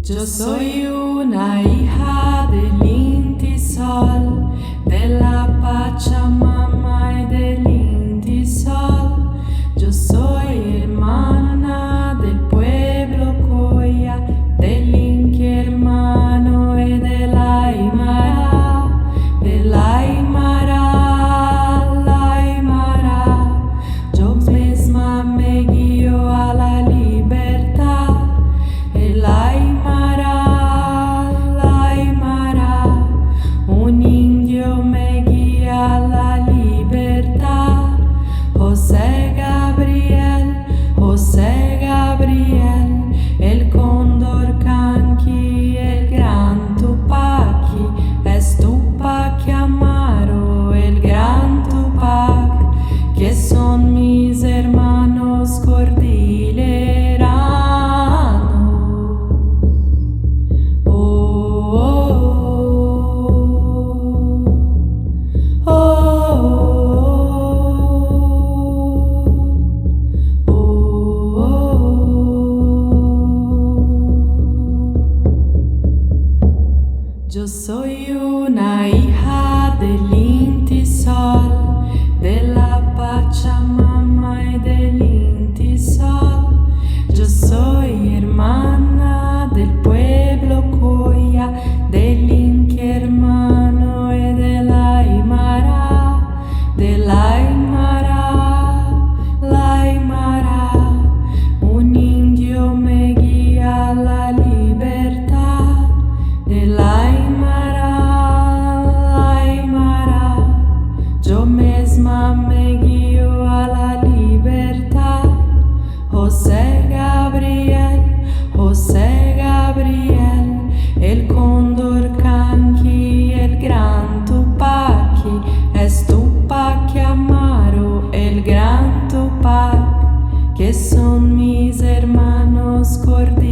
Yo soy una hija del Inti Sol, de la Pachamama y del Inti Sol. Yo soy hermana del pueblo Coya, del Inti hermano y de la Aymara, de la Aymara, la Aymara. Yo misma me guío a la libertad, el Aymara, la Aymara. Un indio me guía a la libertad. José Gabriel, el cóndor canqui, el gran Tupaki, es Tupac Amaro, el gran Tupac, que son mis hermanos cordilleranos. Yo soy una hija del Inti Sol, de la Pachamama y del Inti Sol. Yo soy hermana del pueblo Coya, del Inti hermano y de la Aymara, de la Aymara, la Aymara. Un indio me guía a la libertad, de la yo misma me guío a la libertad. José Gabriel, el cóndor canqui, el gran Tupaki, es Tupac Amaro, el gran Tupac, que son mis hermanos cordilleros.